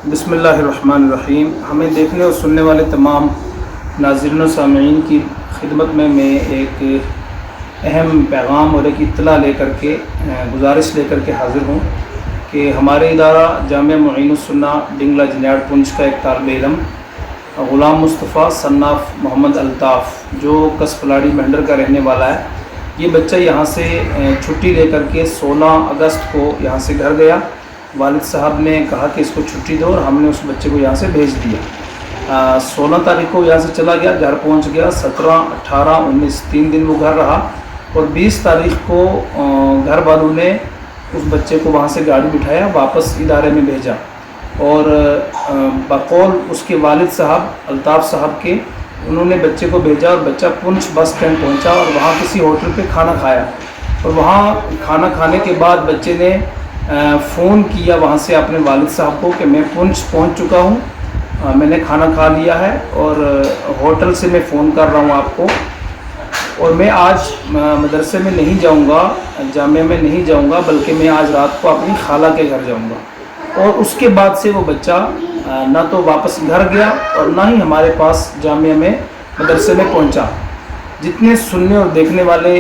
बिस्मिल्लाहिर्रहमानिर्रहीम। हमें देखने और सुनने वाले तमाम नाज़रीन और सामईन की खिदमत में मैं एक अहम पैगाम और एक इत्तला लेकर के गुजारिश लेकर के हाज़िर हूँ कि हमारे इदारा जामिया मुईनुस्सुन्ना डिंगला जनियाड़ पुंछ का एक तालिब इल्म ग़ुलाम मुस्तफ़ा सन्नाफ मोहम्मद अल्ताफ़ जो कसपलाड़ी मेंढर का रहने वाला है, ये बच्चा यहाँ से छुट्टी लेकर के 16 अगस्त को यहाँ से घर गया। वालिद साहब ने कहा कि इसको छुट्टी दो और हमने उस बच्चे को यहाँ से भेज दिया। 16 तारीख को यहाँ से चला गया, घर पहुँच गया। 17, 18, 19 3 दिन वो घर रहा और 20 तारीख को घर वालों ने उस बच्चे को वहाँ से गाड़ी बिठाया, वापस इदारे में भेजा और बकौल उसके वालिद साहब अल्ताफ़ साहब के उन्होंने बच्चे को भेजा और बच्चा पुंछ बस स्टैंड पहुँचा और वहाँ किसी होटल पे खाना खाया और वहाँ खाना खाने के बाद बच्चे ने फ़ोन किया वहाँ से अपने वालिद साहब को कि मैं पुंछ पहुँच चुका हूँ, मैंने खाना खा लिया है और होटल से मैं फ़ोन कर रहा हूँ आपको और मैं आज मदरसे में नहीं जाऊँगा, जामिया में नहीं जाऊँगा, बल्कि मैं आज रात को अपनी खाला के घर जाऊँगा। और उसके बाद से वो बच्चा ना तो वापस घर गया और ना ही हमारे पास जामिया में मदरसे में पहुँचा। जितने सुनने और देखने वाले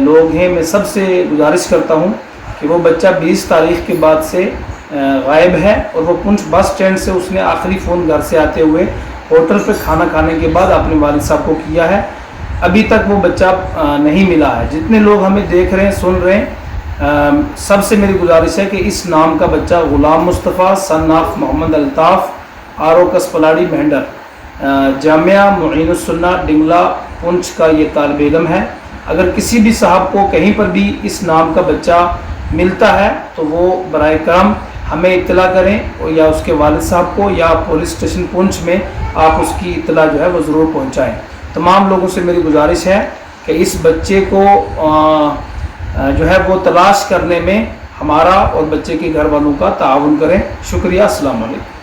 लोग हैं, मैं सबसे गुजारिश करता हूँ कि वो बच्चा 20 तारीख के बाद से गायब है और वो पुंछ बस स्टैंड से उसने आखिरी फ़ोन घर से आते हुए होटल पे खाना खाने के बाद अपने वालिद साहब को किया है। अभी तक वो बच्चा नहीं मिला है। जितने लोग हमें देख रहे हैं, सुन रहे हैं, सबसे मेरी गुजारिश है कि इस नाम का बच्चा ग़ुलाम मुस्तफ़ा सन्नाफ मोहम्मद अल्ताफ़ आर.ओ. कसपलाड़ी मेंढर जामिया मुईनुस्सुन्ना डिंगला पुंछ का ये तालिब इल्म है। अगर किसी भी साहब को कहीं पर भी इस नाम का बच्चा मिलता है तो वो बराए करम हमें इत्तला करें और या उसके वालिद साहब को या पुलिस स्टेशन पुंछ में आप उसकी इत्तला जो है वो ज़रूर पहुंचाएं। तमाम लोगों से मेरी गुजारिश है कि इस बच्चे को जो है वो तलाश करने में हमारा और बच्चे के घर वालों का ताउन करें। शुक्रिया। अस्सलाम वालेकुम।